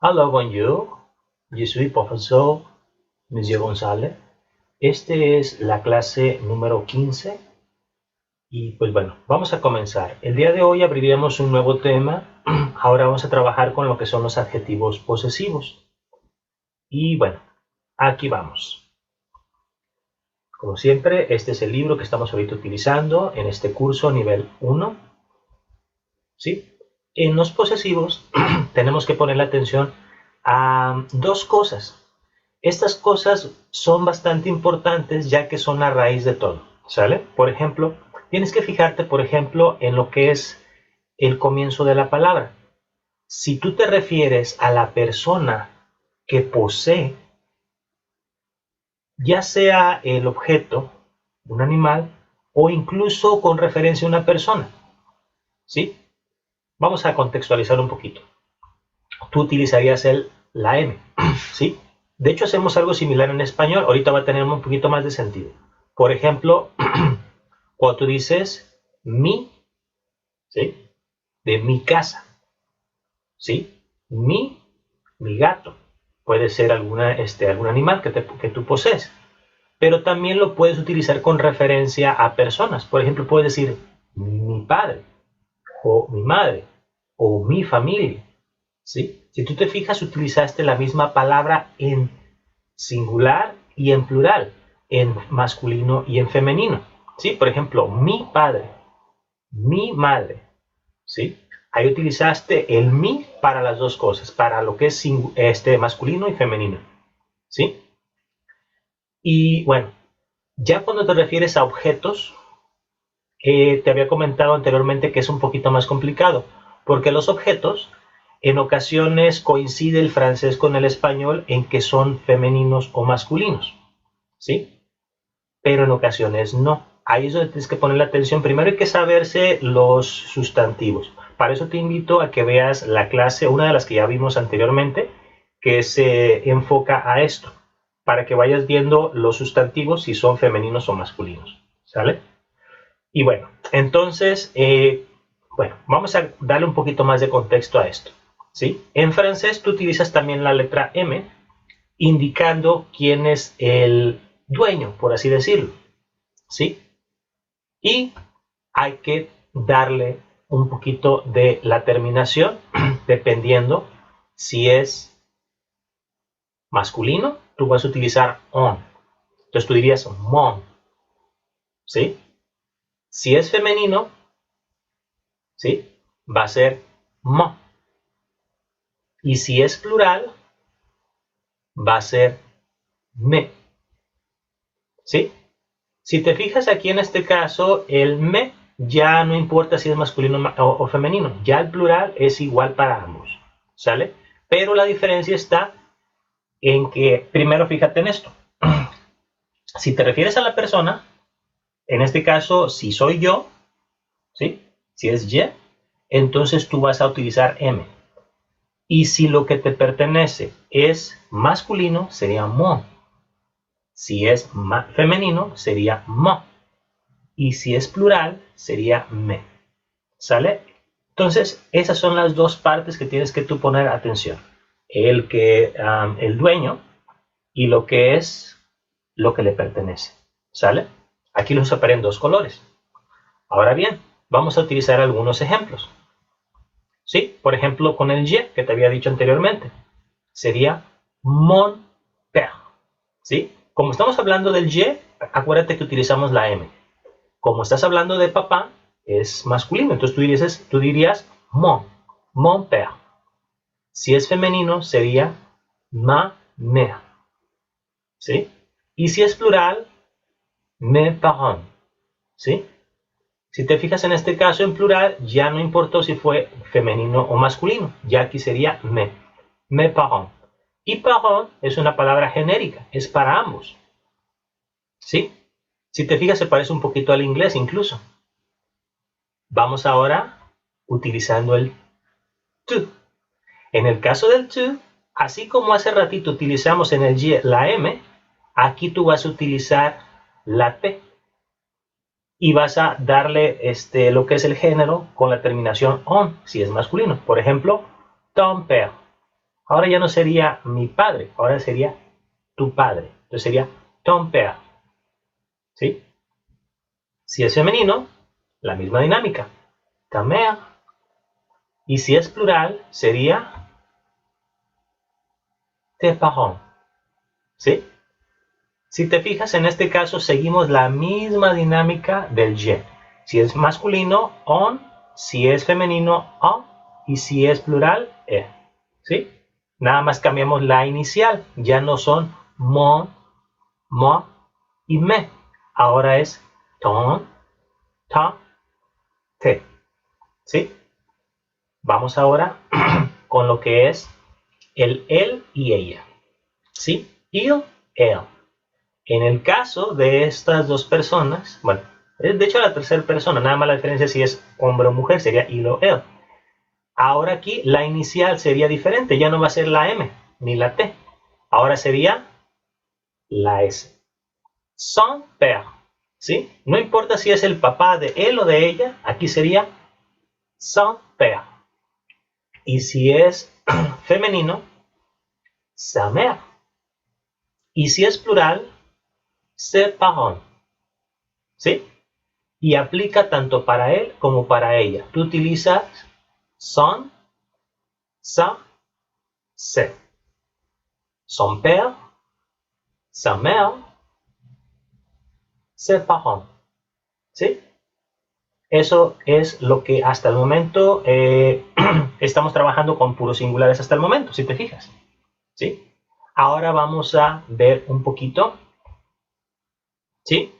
Hello, bonjour. Je suis profesor Monsieur González. Este es la clase número 15 y pues bueno, vamos a comenzar. El día de hoy abriremos un nuevo tema. Ahora vamos a trabajar con lo que son los adjetivos posesivos. Y bueno, aquí vamos. Como siempre, este es el libro que estamos ahorita utilizando en este curso nivel 1. ¿Sí? En los posesivos tenemos que poner la atención a dos cosas. Estas cosas son bastante importantes ya que son la raíz de todo, ¿sale? Por ejemplo, tienes que fijarte, por ejemplo, en lo que es el comienzo de la palabra. Si tú te refieres a la persona que posee, ya sea el objeto, un animal, o incluso con referencia a una persona, ¿sí? Vamos a contextualizar un poquito. Tú utilizarías la M, ¿sí? De hecho, hacemos algo similar en español. Ahorita va a tener un poquito más de sentido. Por ejemplo, cuando tú dices mi, ¿sí? De mi casa, ¿sí? Mi gato. Puede ser algún animal que tú posees. Pero también lo puedes utilizar con referencia a personas. Por ejemplo, puedes decir mi padre, o mi madre, o mi familia, ¿sí? Si tú te fijas, utilizaste la misma palabra en singular y en plural, en masculino y en femenino, ¿sí? Por ejemplo, mi padre, mi madre, ¿sí? Ahí utilizaste el mi para las dos cosas, para lo que es masculino y femenino, ¿sí? Y bueno, ya cuando te refieres a objetos, te había comentado anteriormente que es un poquito más complicado, porque los objetos en ocasiones coincide el francés con el español en que son femeninos o masculinos, ¿sí? Pero en ocasiones no. Ahí es donde tienes que poner la atención. Primero hay que saberse los sustantivos. Para eso te invito a que veas la clase, una de las que ya vimos anteriormente, que se enfoca a esto, para que vayas viendo los sustantivos si son femeninos o masculinos, ¿sale? Y bueno, entonces, bueno, vamos a darle un poquito más de contexto a esto, ¿sí? En francés tú utilizas también la letra M, indicando quién es el dueño, por así decirlo, ¿sí? Y hay que darle un poquito de la terminación, dependiendo si es masculino, tú vas a utilizar on. Entonces tú dirías mon, ¿sí? Si es femenino, ¿sí? Va a ser mo. Y si es plural, va a ser me, ¿sí? Si te fijas aquí en este caso, el me ya no importa si es masculino o femenino, ya el plural es igual para ambos, ¿sale? Pero la diferencia está en que, primero fíjate en esto, si te refieres a la persona, en este caso, si soy yo, ¿sí? Si es Y, entonces tú vas a utilizar M. Y si lo que te pertenece es masculino, sería mo. Si es femenino, sería mo. Y si es plural, sería me. ¿Sale? Entonces, esas son las dos partes que tienes que tú poner atención. El dueño y lo que es lo que le pertenece. ¿Sale? Aquí los separé en dos colores. Ahora bien, vamos a utilizar algunos ejemplos. ¿Sí? Por ejemplo, con el je que te había dicho anteriormente. Sería mon père. ¿Sí? Como estamos hablando del je, acuérdate que utilizamos la M. Como estás hablando de papá, es masculino. Entonces tú dirías mon père. Si es femenino, sería ma mère. ¿Sí? Y si es plural, mes parents. ¿Sí? Si te fijas en este caso en plural, ya no importó si fue femenino o masculino. Ya aquí sería mes parents. Y parents es una palabra genérica, es para ambos. ¿Sí? Si te fijas, se parece un poquito al inglés incluso. Vamos ahora utilizando el to. En el caso del to, así como hace ratito utilizamos en el y la M, aquí tú vas a utilizar la T y vas a darle lo que es el género con la terminación on, si es masculino. Por ejemplo, ton père, Ahora ya no sería mi padre, ahora sería tu padre. Entonces sería ton père. ¿Sí? Si es femenino, la misma dinámica. Ta mère. Y si es plural, sería tes parents. ¿Sí? Si te fijas, en este caso seguimos la misma dinámica del je. Si es masculino, on. Si es femenino, en. Y si es plural, e. ¿Sí? Nada más cambiamos la inicial. Ya no son mon, mo y me. Ahora es ton, ta, te. ¿Sí? Vamos ahora con lo que es el él y ella. ¿Sí? Il, elle. En el caso de estas dos personas, bueno, de hecho la tercera persona, nada más la diferencia si es hombre o mujer, sería il o elle. Ahora aquí la inicial sería diferente, ya no va a ser la M ni la T, ahora sería la S. Son père, ¿sí? No importa si es el papá de él o de ella, aquí sería son père. Y si es femenino, sa mère. Y si es plural, ses parents. ¿Sí? Y aplica tanto para él como para ella. Tú utilizas son, sa, se. Son père, sa mère, ses parents. ¿Sí? Eso es lo que hasta el momento estamos trabajando con puros singulares hasta el momento, si te fijas. ¿Sí? Ahora vamos a ver un poquito, ¿sí?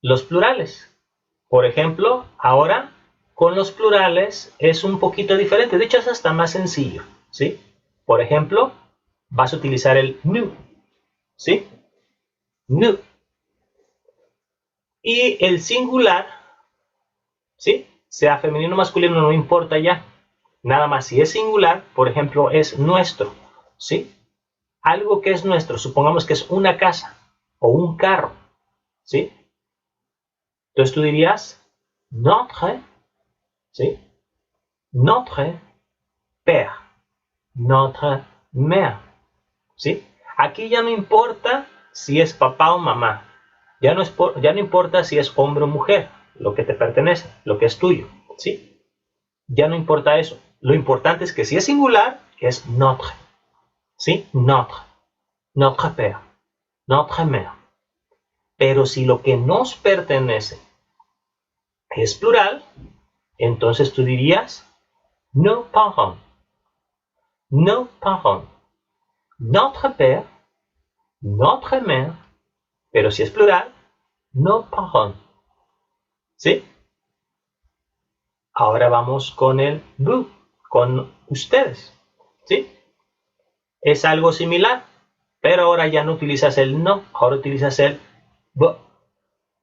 Los plurales. Por ejemplo, ahora con los plurales es un poquito diferente. De hecho, es hasta más sencillo, ¿sí? Por ejemplo, vas a utilizar el nous, ¿sí? Nous. Y el singular, ¿sí? Sea femenino o masculino, no importa ya. Nada más si es singular, por ejemplo, es nuestro, ¿sí? Algo que es nuestro, supongamos que es una casa o un carro, ¿sí? Entonces tú dirías notre, ¿sí? Notre père, notre mère, ¿sí? Aquí ya no importa si es papá o mamá, ya no importa si es hombre o mujer, lo que te pertenece, lo que es tuyo, ¿sí? Ya no importa eso. Lo importante es que si es singular, es notre, ¿sí? Notre, notre père, notre mère. Pero si lo que nos pertenece es plural, entonces tú dirías nos parents, nos parents, notre père, notre mère, pero si es plural, nos parents. ¿Sí? Ahora vamos con el vous, con ustedes. ¿Sí? Es algo similar, pero ahora ya no utilizas el no, ahora utilizas el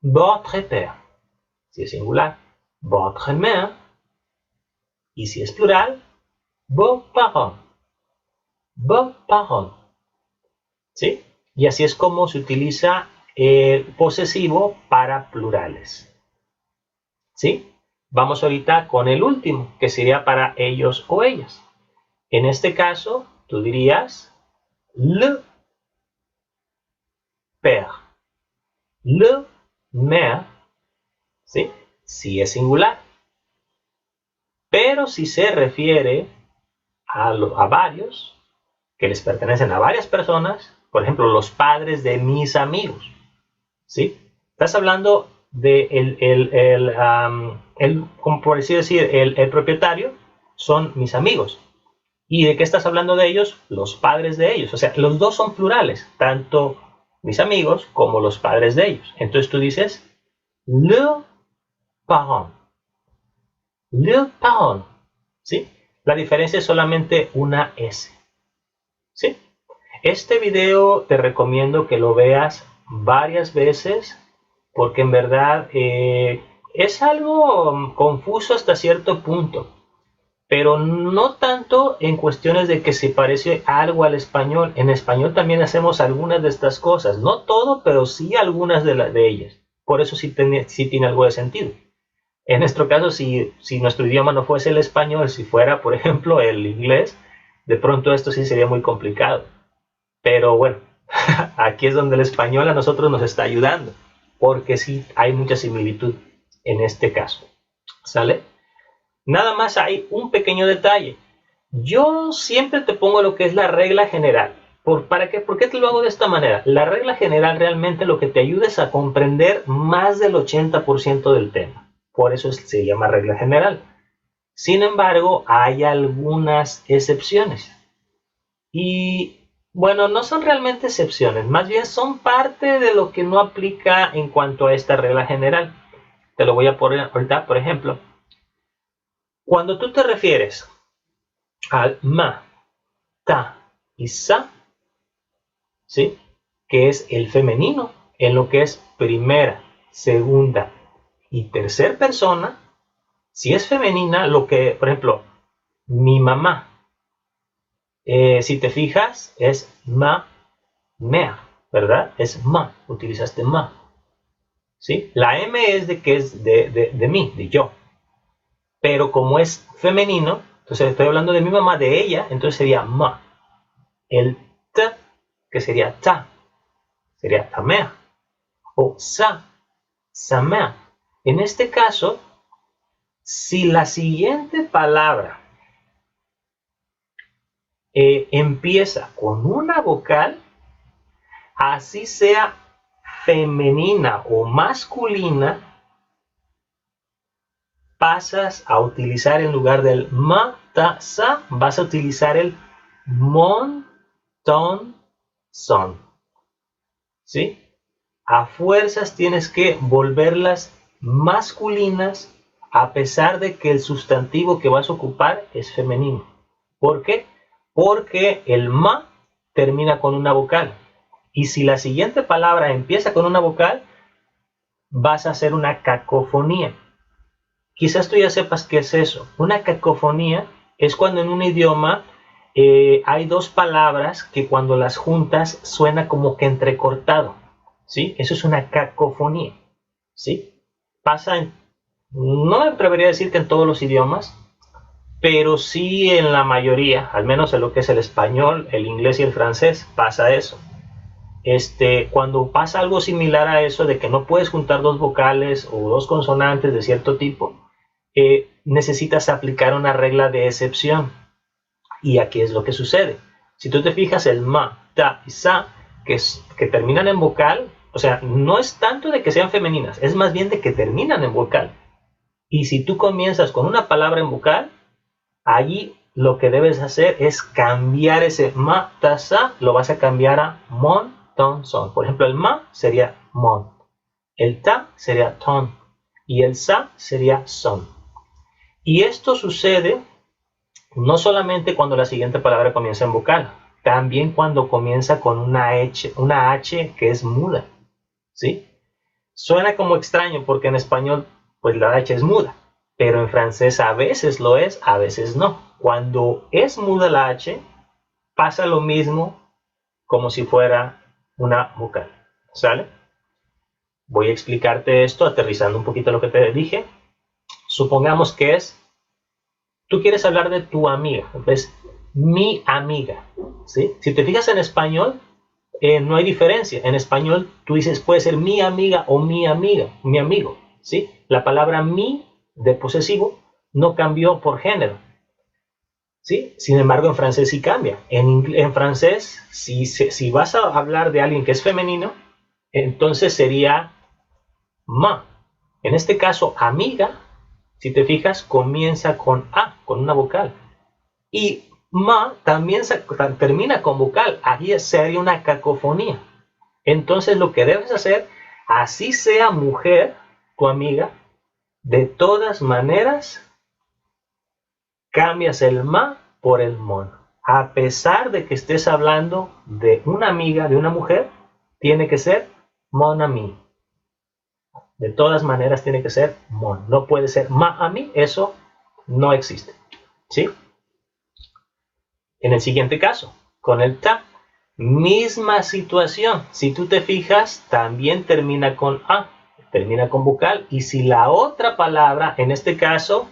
votre père. Si es singular, votre mère. Y si es plural, vos parents. Vos parents. ¿Sí? Y así es como se utiliza el posesivo para plurales. ¿Sí? Vamos ahorita con el último, que sería para ellos o ellas. En este caso, tú dirías le père, le mère, ¿sí? Si es singular. Pero si se refiere a varios, que les pertenecen a varias personas, por ejemplo, los padres de mis amigos, ¿sí? Estás hablando de como por decir, el propietario son mis amigos. ¿Y de qué estás hablando de ellos? Los padres de ellos. O sea, los dos son plurales, tanto mis amigos como los padres de ellos. Entonces tú dices, le parent. Le parent. ¿Sí? La diferencia es solamente una S. ¿Sí? Este video te recomiendo que lo veas varias veces porque en verdad es algo confuso hasta cierto punto, pero no tanto en cuestiones de que se parece algo al español. En español también hacemos algunas de estas cosas, no todo, pero sí algunas de ellas. Por eso sí tiene algo de sentido. En nuestro caso, si nuestro idioma no fuese el español, si fuera, por ejemplo, el inglés, de pronto esto sí sería muy complicado. Pero bueno, aquí es donde el español a nosotros nos está ayudando, porque sí hay mucha similitud en este caso. ¿Sale? Nada más hay un pequeño detalle. Yo siempre te pongo lo que es la regla general. ¿Por qué te lo hago de esta manera? La regla general realmente lo que te ayuda es a comprender más del 80% del tema. Por eso se llama regla general. Sin embargo, hay algunas excepciones. Y bueno, no son realmente excepciones, más bien son parte de lo que no aplica en cuanto a esta regla general. Te lo voy a poner ahorita, por ejemplo. Cuando tú te refieres al ma, ta y sa, ¿sí? Que es el femenino, en lo que es primera, segunda y tercera persona, si es femenina, lo que, por ejemplo, mi mamá, si te fijas, es ma, mea, ¿verdad? Es ma, utilizaste ma, ¿sí? La M es de que es de mí, de yo, pero como es femenino, entonces estoy hablando de mi mamá, de ella, entonces sería ma. El t, que sería ta, sería tamea, o sa, samea. En este caso, si la siguiente palabra empieza con una vocal, así sea femenina o masculina, pasas a utilizar en lugar del ma, ta, sa, vas a utilizar el mon, ton, son. ¿Sí? A fuerzas tienes que volverlas masculinas a pesar de que el sustantivo que vas a ocupar es femenino. ¿Por qué? Porque el ma termina con una vocal. Y si la siguiente palabra empieza con una vocal, vas a hacer una cacofonía. Quizás tú ya sepas qué es eso. Una cacofonía es cuando en un idioma hay dos palabras que cuando las juntas suena como que entrecortado. ¿Sí? Eso es una cacofonía. ¿Sí? Pasa en, no me atrevería a decir que en todos los idiomas, pero sí en la mayoría, al menos en lo que es el español, el inglés y el francés, pasa eso. Cuando pasa algo similar a eso de que no puedes juntar dos vocales o dos consonantes de cierto tipo, necesitas aplicar una regla de excepción. Y aquí es lo que sucede. Si tú te fijas, el ma, ta y sa, que terminan en vocal, o sea, no es tanto de que sean femeninas, es más bien de que terminan en vocal. Y si tú comienzas con una palabra en vocal, allí lo que debes hacer es cambiar ese ma, ta, sa, lo vas a cambiar a mon, ton, son. Por ejemplo, el ma sería mon, el ta sería ton y el sa sería son. Y esto sucede no solamente cuando la siguiente palabra comienza en vocal, también cuando comienza con una H que es muda, ¿sí? Suena como extraño porque en español pues la H es muda, pero en francés a veces lo es, a veces no. Cuando es muda la H, pasa lo mismo como si fuera una vocal, ¿sale? Voy a explicarte esto aterrizando un poquito lo que te dije. Supongamos que tú quieres hablar de tu amiga, es mi amiga, ¿sí? Si te fijas en español, no hay diferencia. En español tú dices, puede ser mi amiga o mi amiga, mi amigo, ¿sí? La palabra mi de posesivo no cambió por género, ¿sí? Sin embargo, en francés sí cambia. En francés, si vas a hablar de alguien que es femenino, entonces sería ma. En este caso, amiga, si te fijas, comienza con A, con una vocal. Y ma también termina con vocal. Aquí sería una cacofonía. Entonces lo que debes hacer, así sea mujer, tu amiga, de todas maneras, cambias el ma por el mon. A pesar de que estés hablando de una amiga, de una mujer, tiene que ser mon ami. De todas maneras tiene que ser mon. No puede ser ma ami, eso no existe. ¿Sí? En el siguiente caso, con el ta, misma situación. Si tú te fijas, también termina con A, termina con vocal. Y si la otra palabra, en este caso,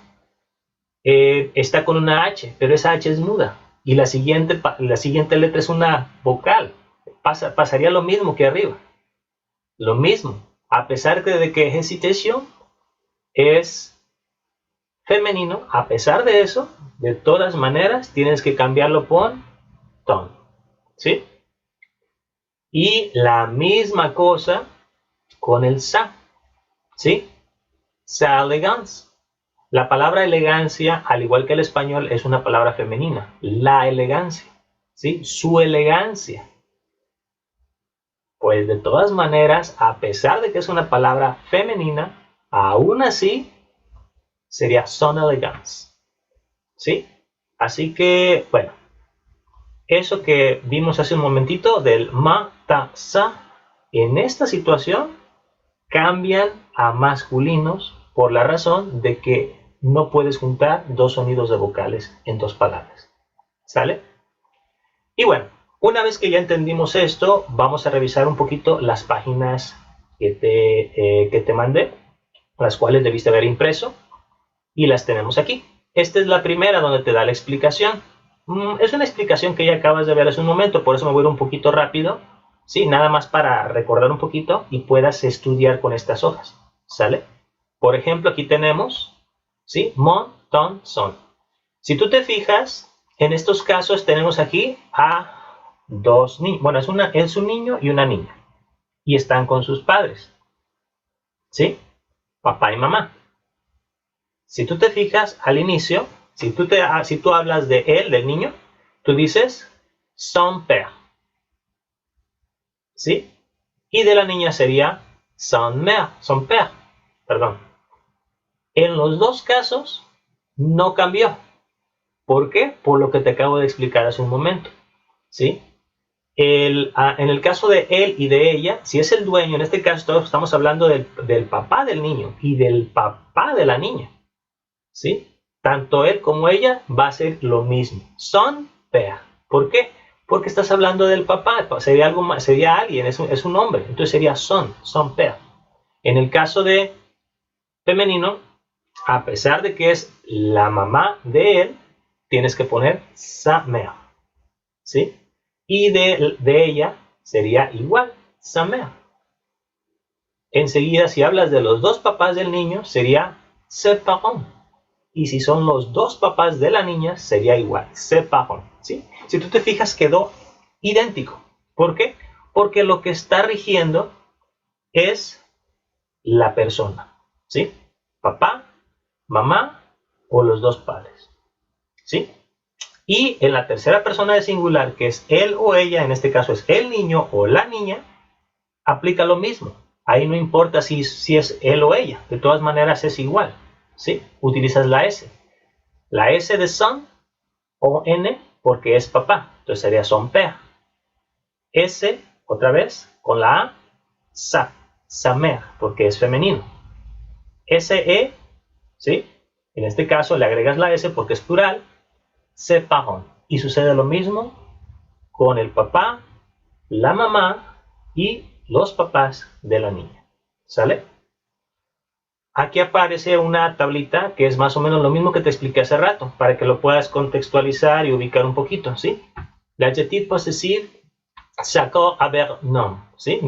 está con una H, pero esa H es muda. y la siguiente letra es una vocal. Pasaría lo mismo que arriba. Lo mismo. A pesar de que hesitation es femenino, a pesar de eso, de todas maneras, tienes que cambiarlo por ton. ¿Sí? Y la misma cosa con el sa. ¿Sí? Sa elegance. La palabra elegancia, al igual que el español, es una palabra femenina. La elegancia. ¿Sí? Su elegancia. Pues de todas maneras, a pesar de que es una palabra femenina, aún así sería son elegance. ¿Sí? Así que, bueno, eso que vimos hace un momentito del ma, ta, sa, en esta situación cambian a masculinos por la razón de que no puedes juntar dos sonidos de vocales en dos palabras. ¿Sale? Y bueno, una vez que ya entendimos esto, vamos a revisar un poquito las páginas que te mandé, las cuales debiste haber impreso, y las tenemos aquí. Esta es la primera donde te da la explicación. Es una explicación que ya acabas de ver hace un momento, por eso me voy a ir un poquito rápido, ¿sí? Nada más para recordar un poquito y puedas estudiar con estas hojas, ¿sale? Por ejemplo, aquí tenemos, ¿sí? Mon, ton, son. Si tú te fijas, en estos casos tenemos aquí a dos niños. Bueno, es un niño y una niña. Y están con sus padres, ¿sí? Papá y mamá. Si tú te fijas al inicio, si tú hablas de él, del niño, tú dices son père, ¿sí? Y de la niña sería son mère, son père, perdón. En los dos casos no cambió. ¿Por qué? Por lo que te acabo de explicar hace un momento, ¿sí? En el caso de él y de ella, si es el dueño, en este caso estamos hablando del papá del niño y del papá de la niña, ¿sí? Tanto él como ella va a ser lo mismo. Son père. ¿Por qué? Porque estás hablando del papá. Sería algo más, sería alguien, es un hombre. Entonces sería son père. En el caso de femenino, a pesar de que es la mamá de él, tienes que poner sa mère, ¿sí? Y de ella sería igual, sa mère. Enseguida, si hablas de los dos papás del niño, sería ses parents. Y si son los dos papás de la niña, sería igual, ses parents, ¿sí? Si tú te fijas, quedó idéntico. ¿Por qué? Porque lo que está rigiendo es la persona, ¿sí? Papá, mamá o los dos padres, ¿sí? Y en la tercera persona de singular, que es él o ella, en este caso es el niño o la niña, aplica lo mismo. Ahí no importa si es él o ella, de todas maneras es igual, ¿sí? Utilizas la S. La S de son o N porque es papá, entonces sería son père. S, otra vez, con la A, sa mère, porque es femenino. SE, ¿sí? En este caso le agregas la S porque es plural, ses parents. Y sucede lo mismo con el papá, la mamá y los papás de la niña. ¿Sale? Aquí aparece una tablita que es más o menos lo mismo que te expliqué hace rato, para que lo puedas contextualizar y ubicar un poquito, ¿sí? L'adjectif possessif s'accorde avec nom, ¿sí?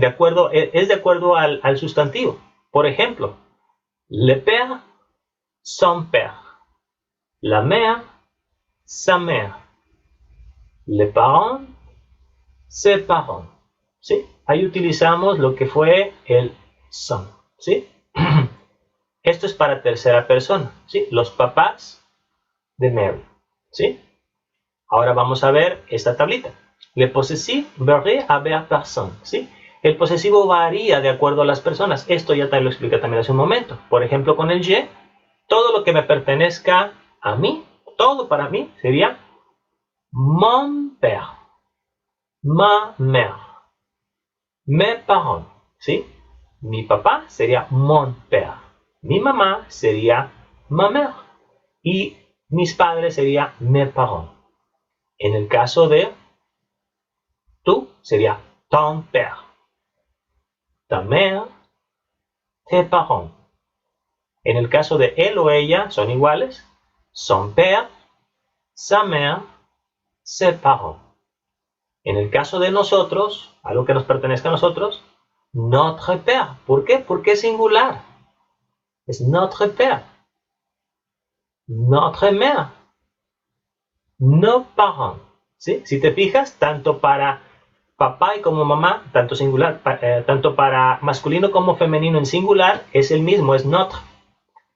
Es de acuerdo al sustantivo. Por ejemplo, le père, son père. La mère, sa mère. Les parents, ses parents, ¿sí? Ahí utilizamos lo que fue el son, ¿sí? Esto es para tercera persona, ¿sí? Los papás de Mary, ¿sí? Ahora vamos a ver esta tablita. Le possessif varie avec personne, ¿sí? El posesivo varía de acuerdo a las personas. Esto ya te lo expliqué también hace un momento. Por ejemplo, con el je, todo lo que me pertenezca a mí, todo para mí, sería mon père, ma mère, mes parents, ¿sí? Mi papá sería mon père, mi mamá sería ma mère y mis padres sería mes parents. En el caso de tú, sería ton père, ta mère, tes parents. En el caso de él o ella, son iguales, son père, sa mère, ses parents. En el caso de nosotros, algo que nos pertenezca a nosotros, notre père. ¿Por qué? Porque es singular. Es notre père. Notre mère. Nos parents. ¿Sí? Si te fijas, tanto para papá y como mamá, tanto singular, tanto para masculino como femenino en singular, es el mismo, es notre.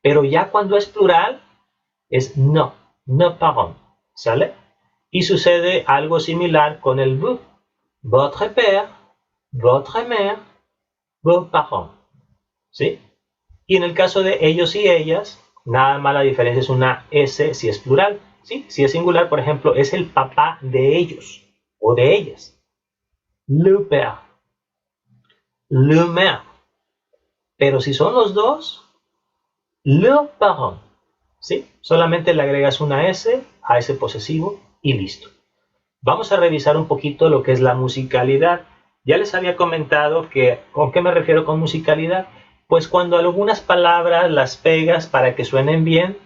Pero ya cuando es plural, es no, nos parents. ¿Sale? Y sucede algo similar con el vous. Votre père, votre mère, vos parents. ¿Sí? Y en el caso de ellos y ellas, nada más la diferencia es una S si es plural. ¿Sí? Si es singular, por ejemplo, es el papá de ellos o de ellas. Le père, le mère. Pero si son los dos, le parent. ¿Sí? Solamente le agregas una S a ese posesivo y listo. Vamos a revisar un poquito lo que es la musicalidad. Ya les había comentado que, ¿con qué me refiero con musicalidad? Pues cuando algunas palabras las pegas para que suenen bien,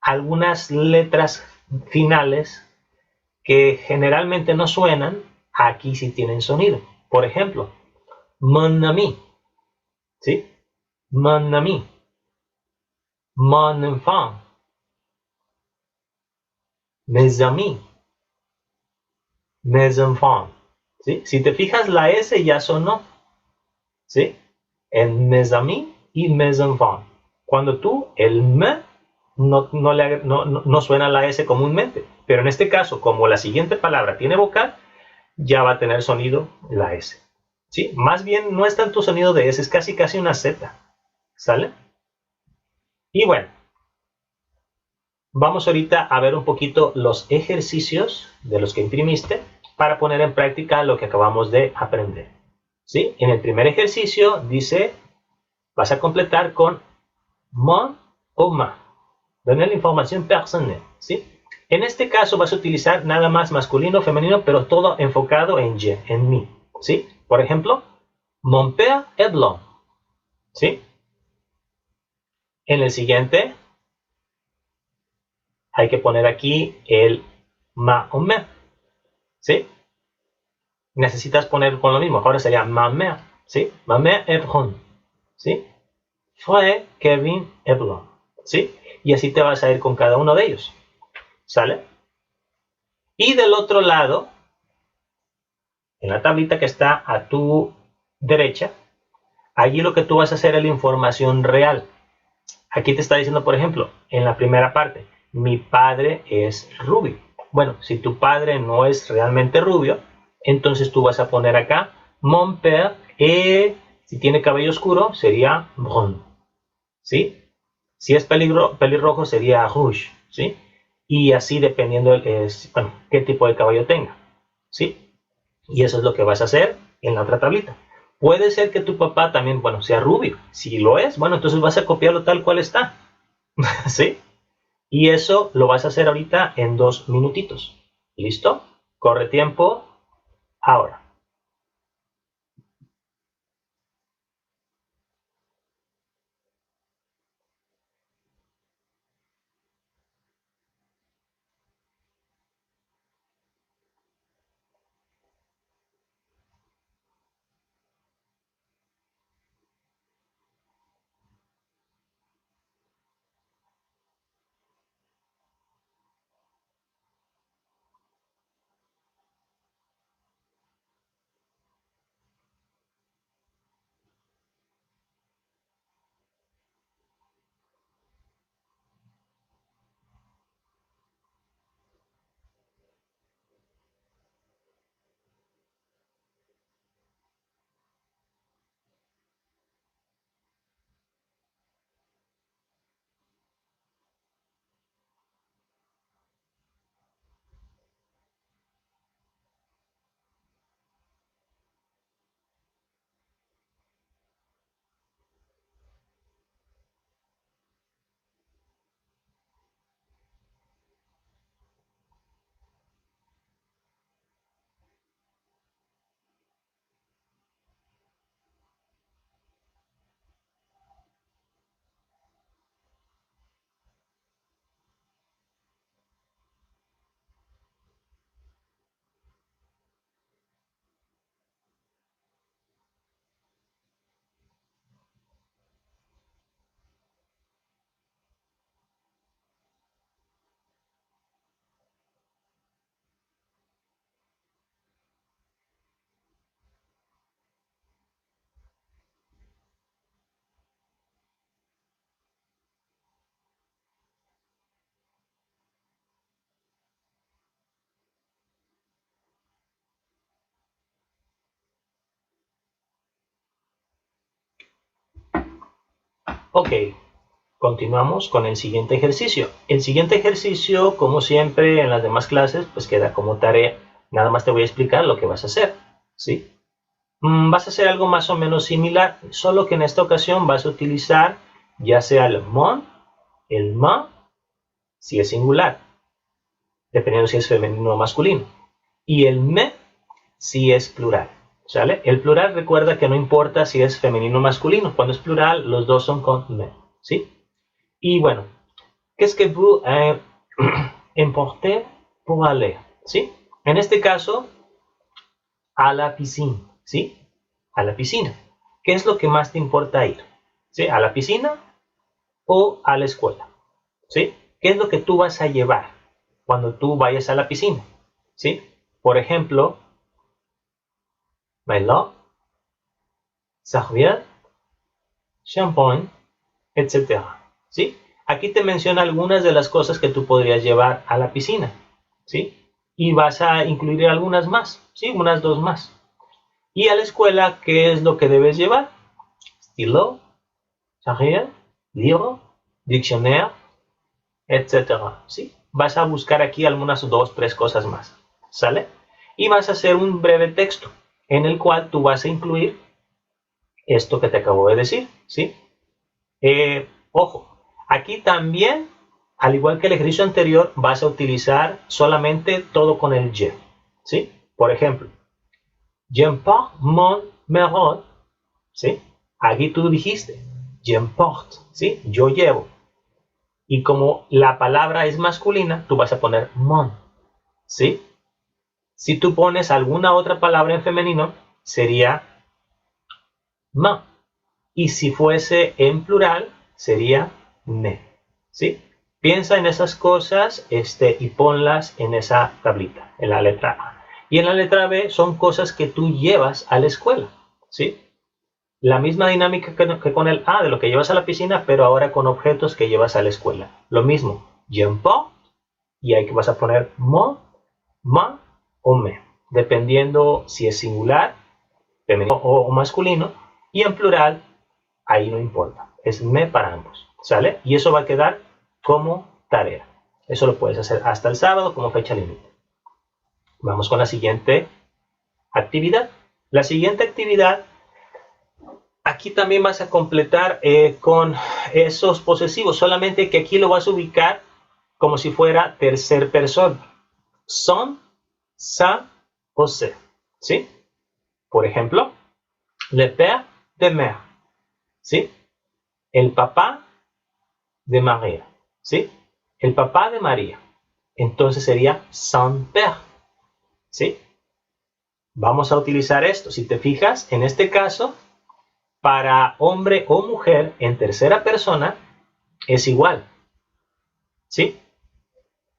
algunas letras finales que generalmente no suenan, aquí sí tienen sonido. Por ejemplo, mon ami, ¿sí? Mon ami, mon enfant, mes amis, mes enfants, ¿sí? Si te fijas, la S ya sonó, ¿sí? En mes amis y mes enfants. Cuando tú, el me, no suena la S comúnmente, pero en este caso, como la siguiente palabra tiene vocal, ya va a tener sonido la S. ¿Sí? Más bien no es tanto sonido de S, es casi una Z. ¿Sale? Y bueno, vamos ahorita a ver un poquito los ejercicios de los que imprimiste para poner en práctica lo que acabamos de aprender. ¿Sí? En el primer ejercicio dice, vas a completar con mon o ma. Donner la información personnelle. ¿Sí? En este caso vas a utilizar nada más masculino, femenino, pero todo enfocado en je, en mí. ¿Sí? Por ejemplo, mon père est blanc. ¿Sí? En el siguiente hay que poner aquí el ma o me. ¿Sí? Necesitas poner con lo mismo. Ahora sería ma mère. ¿Sí? Ma mère est brune. ¿Sí? Frère Kevin est blanc. ¿Sí? Y así te vas a ir con cada uno de ellos. ¿Sale? Y del otro lado, en la tablita que está a tu derecha, allí lo que tú vas a hacer es la información real. Aquí te está diciendo, por ejemplo, en la primera parte, mi padre es rubio. Bueno, si tu padre no es realmente rubio, entonces tú vas a poner acá, mon père est, si tiene cabello oscuro, sería brun. ¿Sí? Si es pelirrojo, sería rouge. ¿Sí? Y así dependiendo bueno, qué tipo de cabello tenga. ¿Sí? Y eso es lo que vas a hacer en la otra tablita. Puede ser que tu papá también, bueno, sea rubio. Si lo es, bueno, entonces vas a copiarlo tal cual está. ¿Sí? Y eso lo vas a hacer ahorita en 2 minutitos. ¿Listo? Corre tiempo ahora. Ok, continuamos con el siguiente ejercicio. El siguiente ejercicio, como siempre en las demás clases, pues queda como tarea. Nada más te voy a explicar lo que vas a hacer, ¿sí? Vas a hacer algo más o menos similar, solo que en esta ocasión vas a utilizar ya sea el mon, el ma, si es singular, dependiendo si es femenino o masculino, y el me, si es plural. ¿Sale? El plural recuerda que no importa si es femenino o masculino, cuando es plural los dos son con me, ¿sí? Y bueno, qu'est-ce que vous importez pour aller? ¿Sí? En este caso, a la piscina, ¿sí? A la piscina. ¿Qué es lo que más te importa ir? ¿Sí? ¿A la piscina o a la escuela? ¿Sí? ¿Qué es lo que tú vas a llevar cuando tú vayas a la piscina? ¿Sí? Por ejemplo, my love, serviette, champagne, etcétera. ¿Sí? Aquí te menciona algunas de las cosas que tú podrías llevar a la piscina, ¿sí? Y vas a incluir algunas más, ¿sí? Unas dos más. Y a la escuela, ¿qué es lo que debes llevar? Stylo, charrier, libro, diccionario, etcétera, ¿sí? Vas a buscar aquí algunas dos, tres cosas más, ¿sale? Y vas a hacer un breve texto en el cual tú vas a incluir esto que te acabo de decir, ¿sí? Ojo, aquí también, al igual que el ejercicio anterior, vas a utilizar solamente todo con el je, ¿sí? Por ejemplo, j'emporte mon marrón, ¿sí? Aquí tú dijiste, j'emporte, ¿sí? Yo llevo. Y como la palabra es masculina, tú vas a poner mon, ¿sí? Si tú pones alguna otra palabra en femenino, sería ma. Y si fuese en plural, sería me, ¿sí? Piensa en esas cosas y ponlas en esa tablita, en la letra A. Y en la letra B son cosas que tú llevas a la escuela, ¿sí? La misma dinámica que con el A, de lo que llevas a la piscina, pero ahora con objetos que llevas a la escuela. Lo mismo, j'emporte, y ahí que vas a poner mon, ma o me, dependiendo si es singular, femenino o masculino, y en plural ahí no importa, es me para ambos, ¿sale? Y eso va a quedar como tarea. Eso lo puedes hacer hasta el sábado como fecha límite. Vamos con la siguiente actividad. La siguiente actividad, aquí también vas a completar con esos posesivos, solamente que aquí lo vas a ubicar como si fuera tercer persona. Son, sa o se, ¿sí? Por ejemplo, le père de mère, ¿sí? El papá de María, ¿sí? El papá de María. Entonces sería son père, ¿sí? Vamos a utilizar esto. Si te fijas, en este caso, para hombre o mujer en tercera persona es igual, ¿sí?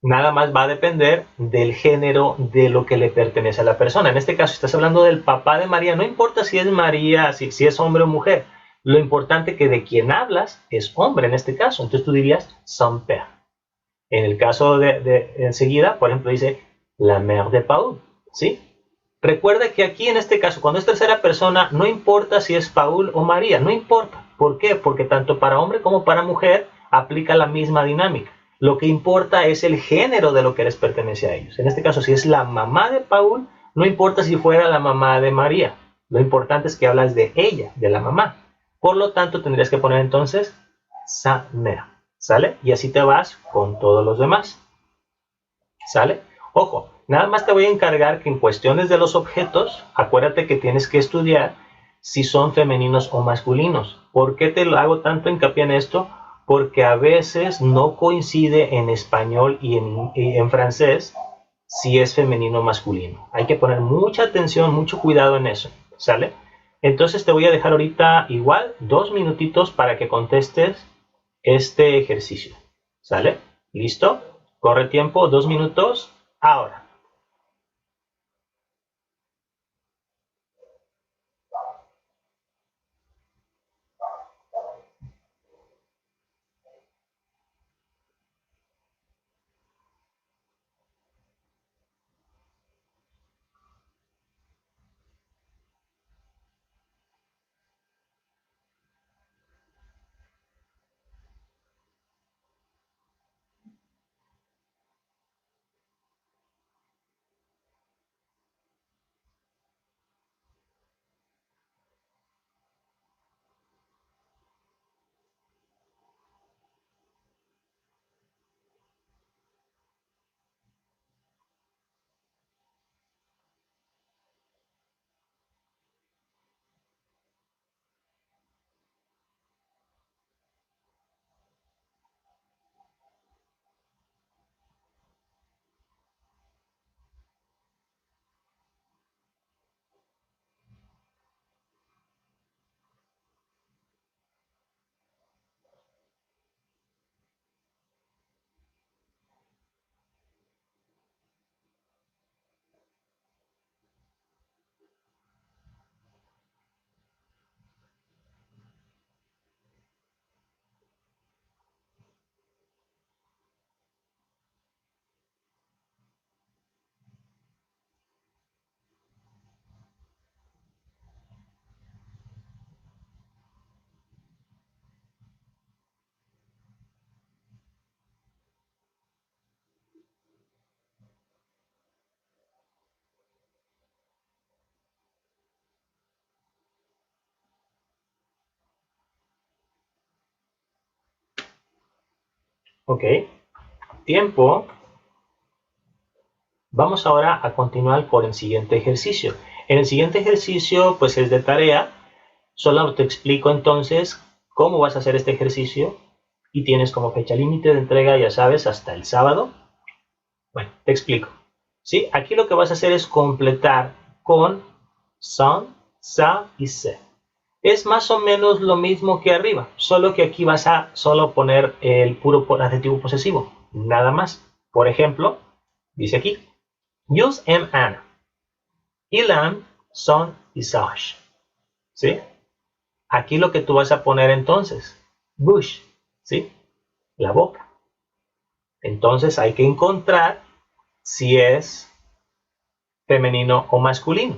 Nada más va a depender del género de lo que le pertenece a la persona. En este caso, estás hablando del papá de María. No importa si es María, si es hombre o mujer. Lo importante que de quien hablas es hombre en este caso. Entonces tú dirías son père. En el caso de enseguida, por ejemplo, dice la mère de Paul, ¿sí? Recuerda que aquí en este caso, cuando es tercera persona, no importa si es Paul o María, no importa. ¿Por qué? Porque tanto para hombre como para mujer aplica la misma dinámica. Lo que importa es el género de lo que les pertenece a ellos. En este caso, si es la mamá de Paul, no importa si fuera la mamá de María. Lo importante es que hablas de ella, de la mamá. Por lo tanto, tendrías que poner entonces sa mère, ¿sale? Y así te vas con todos los demás, ¿sale? Ojo, nada más te voy a encargar que en cuestiones de los objetos, acuérdate que tienes que estudiar si son femeninos o masculinos. ¿Por qué te lo hago tanto hincapié en esto? Porque a veces no coincide en español y en francés si es femenino o masculino. Hay que poner mucha atención, mucho cuidado en eso, ¿sale? Entonces te voy a dejar ahorita igual 2 minutitos para que contestes este ejercicio, ¿sale? ¿Listo? Corre tiempo, 2 minutos, ahora. Ok, tiempo. Vamos ahora a continuar por el siguiente ejercicio. En el siguiente ejercicio, pues es de tarea. Solo te explico entonces cómo vas a hacer este ejercicio y tienes como fecha límite de entrega, ya sabes, hasta el sábado. Bueno, te explico. ¿Sí? Aquí lo que vas a hacer es completar con son, sa y se. Es más o menos lo mismo que arriba, solo que aquí vas a solo poner el puro adjetivo posesivo, nada más. Por ejemplo, dice aquí, Jules and Anna. Ilan son visage. ¿Sí? Aquí lo que tú vas a poner entonces, bush, ¿sí? La boca. Entonces hay que encontrar si es femenino o masculino.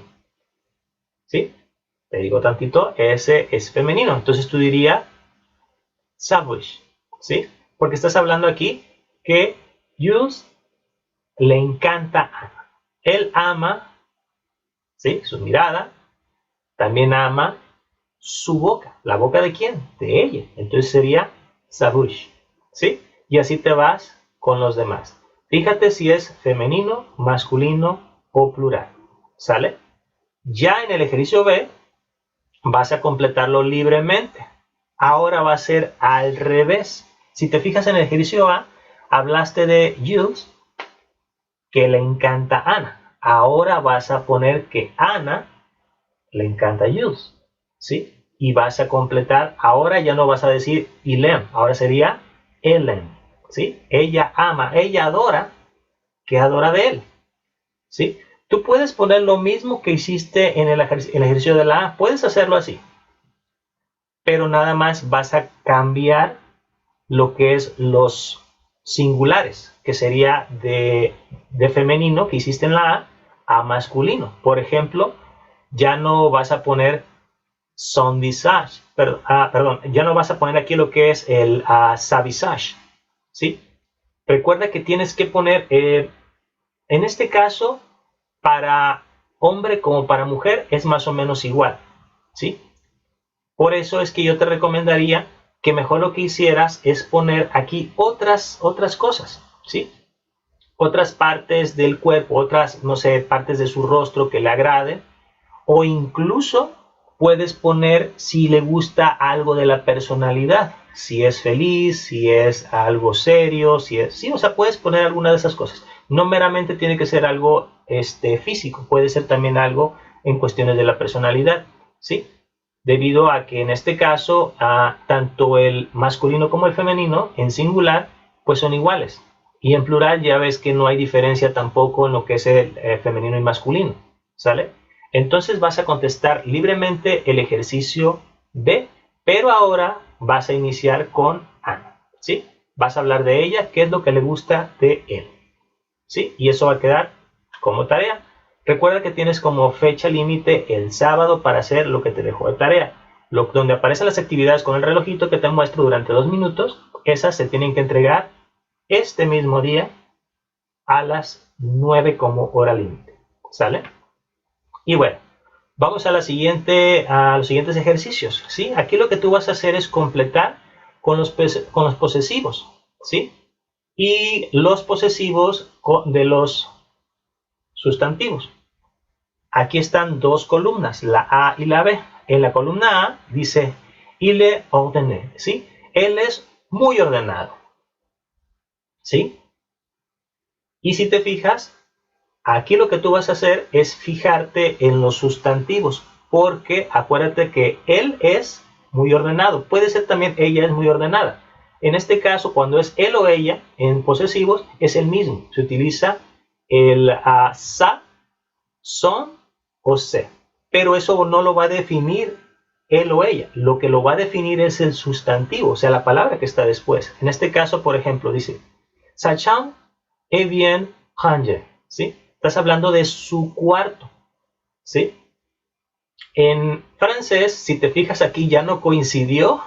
¿Sí? Te digo tantito, ese es femenino. Entonces tú dirías savage, ¿sí? Porque estás hablando aquí que Jules le encanta a Ana. Él ama, ¿sí? Su mirada, también ama su boca. ¿La boca de quién? De ella. Entonces sería savage, ¿sí? Y así te vas con los demás. Fíjate si es femenino, masculino o plural, ¿sale? Ya en el ejercicio B vas a completarlo libremente. Ahora va a ser al revés. Si te fijas en el ejercicio A, hablaste de Jules, que le encanta a Ana. Ahora vas a poner que Ana le encanta a Jules, ¿sí? Y vas a completar, ahora ya no vas a decir Ilem, ahora sería Ellen, ¿sí? Ella ama, ella adora, que adora de él, ¿sí? Tú puedes poner lo mismo que hiciste en el ejercicio de la A, puedes hacerlo así, pero nada más vas a cambiar lo que es los singulares, que sería de femenino que hiciste en la A masculino. Por ejemplo, ya no vas a poner son visage, perdón, ya no vas a poner aquí lo que es el sa visage, ¿sí? Recuerda que tienes que poner, en este caso, para hombre como para mujer es más o menos igual, ¿sí? Por eso es que yo te recomendaría que mejor lo que hicieras es poner aquí otras cosas, ¿sí? Otras partes del cuerpo, otras, no sé, partes de su rostro que le agraden, o incluso puedes poner si le gusta algo de la personalidad, si es feliz, si es algo serio, si es, sí, o sea, puedes poner alguna de esas cosas. No meramente tiene que ser algo físico, puede ser también algo en cuestiones de la personalidad, ¿sí? Debido a que en este caso tanto el masculino como el femenino en singular pues son iguales, y en plural ya ves que no hay diferencia tampoco en lo que es el femenino y masculino, ¿sale? Entonces vas a contestar libremente el ejercicio B, pero ahora vas a iniciar con Ana, ¿sí? Vas a hablar de ella, qué es lo que le gusta de él, ¿sí? Y eso va a quedar como tarea. Recuerda que tienes como fecha límite el sábado para hacer lo que te dejó de tarea. Donde aparecen las actividades con el relojito que te muestro durante 2 minutos, esas se tienen que entregar este mismo día a las 9 como hora límite, ¿sale? Y bueno, vamos a los siguientes ejercicios, ¿sí? Aquí lo que tú vas a hacer es completar con los posesivos, ¿sí? Y los posesivos de los sustantivos. Aquí están dos columnas, la A y la B. En la columna A dice, il est ordonné, ¿sí? Él es muy ordenado, ¿sí? Y si te fijas, aquí lo que tú vas a hacer es fijarte en los sustantivos, porque acuérdate que él es muy ordenado. Puede ser también ella es muy ordenada. En este caso, cuando es él o ella, en posesivos, es el mismo. Se utiliza el sa, son o se. Pero eso no lo va a definir él o ella. Lo que lo va a definir es el sustantivo, o sea, la palabra que está después. En este caso, por ejemplo, dice, sa chambre est bien rangée, ¿sí? Estás hablando de su cuarto, ¿sí? En francés, si te fijas aquí, ya no coincidió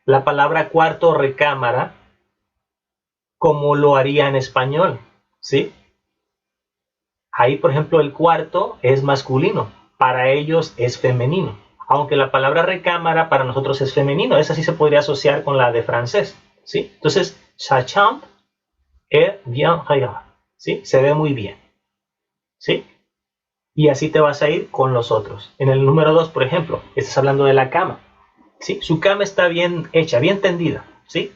la palabra cuarto o recámara como lo haría en español, ¿sí? Ahí, por ejemplo, el cuarto es masculino, para ellos es femenino, aunque la palabra recámara para nosotros es femenino, esa sí se podría asociar con la de francés, ¿sí? Entonces, sa chambre est bien regale, ¿sí? Se ve muy bien, ¿sí? Y así te vas a ir con los otros. En el número 2, por ejemplo, estás hablando de la cama, ¿sí? Su cama está bien hecha, bien tendida, ¿sí?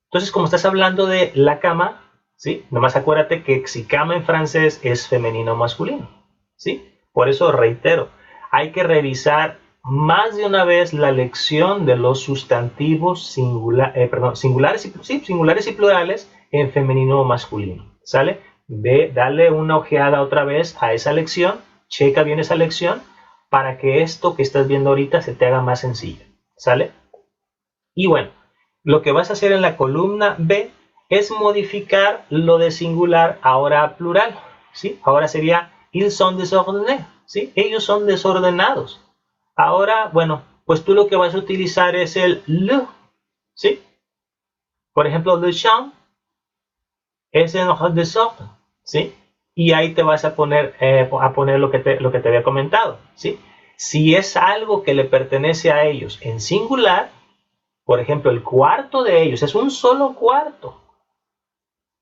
Entonces, como estás hablando de la cama, ¿sí? Nomás acuérdate que si cama en francés es femenino o masculino, ¿sí? Por eso reitero, hay que revisar más de una vez la lección de los sustantivos singulares y plurales en femenino o masculino, ¿sale? Ve, dale una ojeada otra vez a esa lección, checa bien esa lección para que esto que estás viendo ahorita se te haga más sencillo, ¿sale? Y bueno, lo que vas a hacer en la columna B es modificar lo de singular ahora a plural, ¿sí? Ahora sería ils sont désordonnés, ¿sí? Ellos son desordenados. Ahora, bueno, pues tú lo que vas a utilizar es el le, ¿sí? Por ejemplo, le champ es en desorden, ¿sí? Y ahí te vas a poner lo que te había comentado, ¿sí? Si es algo que le pertenece a ellos en singular, por ejemplo, el cuarto de ellos es un solo cuarto,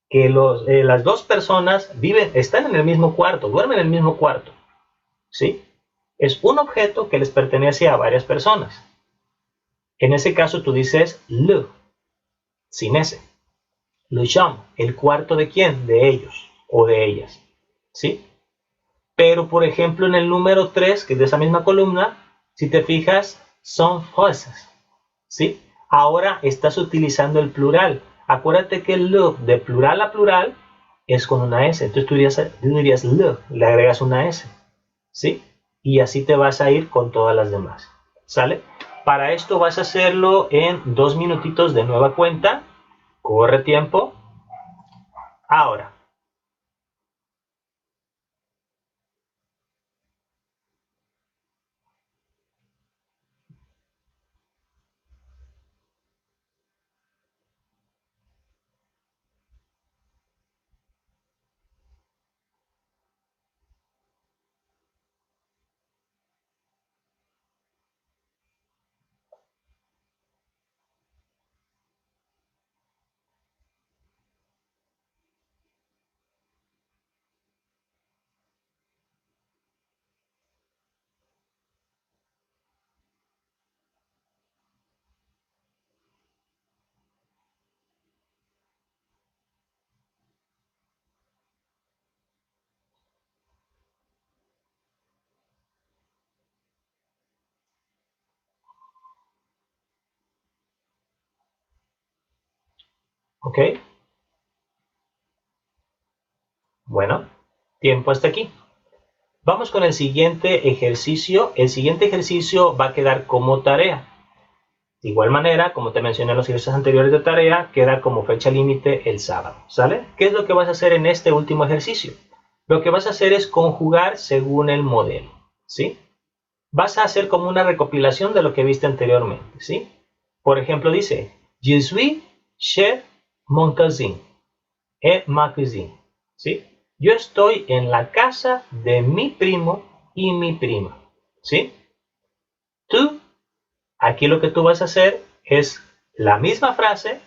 que las dos personas están en el mismo cuarto, duermen en el mismo cuarto, ¿sí? Es un objeto que les pertenece a varias personas. En ese caso tú dices le, sin ese. Le chambre, el cuarto de quién, de ellos o de ellas, ¿sí? Pero, por ejemplo, en el número 3, que es de esa misma columna, si te fijas, son frases, ¿sí? Ahora estás utilizando el plural. Acuérdate que el le de plural a plural es con una S. Entonces tú dirías le agregas una S, ¿sí? Y así te vas a ir con todas las demás, ¿sale? Para esto vas a hacerlo en 2 minutitos de nueva cuenta. Corre tiempo. Ahora. ¿Ok? Bueno, tiempo hasta aquí. Vamos con el siguiente ejercicio. El siguiente ejercicio va a quedar como tarea. De igual manera, como te mencioné en los ejercicios anteriores de tarea, queda como fecha límite el sábado, ¿sale? ¿Qué es lo que vas a hacer en este último ejercicio? Lo que vas a hacer es conjugar según el modelo, ¿sí? Vas a hacer como una recopilación de lo que viste anteriormente, ¿sí? Por ejemplo, dice, Je suis chez mon cousin et ma cousine, ¿sí? Yo estoy en la casa de mi primo y mi prima, ¿sí? Tú, aquí lo que tú vas a hacer es la misma frase,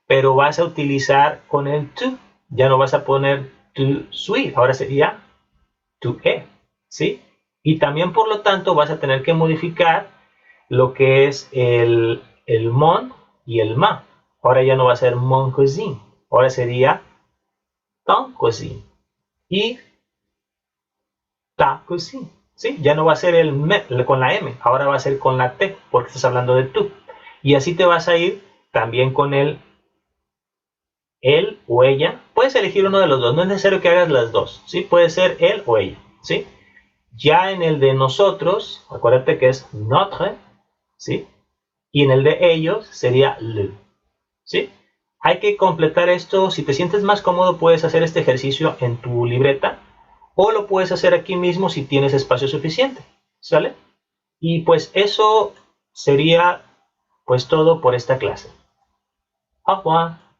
pero vas a utilizar con el tu. Ya no vas a poner tu suis, ahora sería tu es, ¿sí? Y también, por lo tanto, vas a tener que modificar lo que es el mon y el ma. Ahora ya no va a ser mon cousin, ahora sería ton cousin y ta cousin, ¿sí? Ya no va a ser con la M, ahora va a ser con la T, porque estás hablando de tú. Y así te vas a ir también con él o ella. Puedes elegir uno de los dos, no es necesario que hagas las dos, ¿sí? Puede ser él o ella, ¿sí? Ya en el de nosotros, acuérdate que es notre, ¿sí? Y en el de ellos sería le, ¿sí? Hay que completar esto. Si te sientes más cómodo, puedes hacer este ejercicio en tu libreta o lo puedes hacer aquí mismo si tienes espacio suficiente, ¿sale? Y pues eso sería pues todo por esta clase. Au revoir.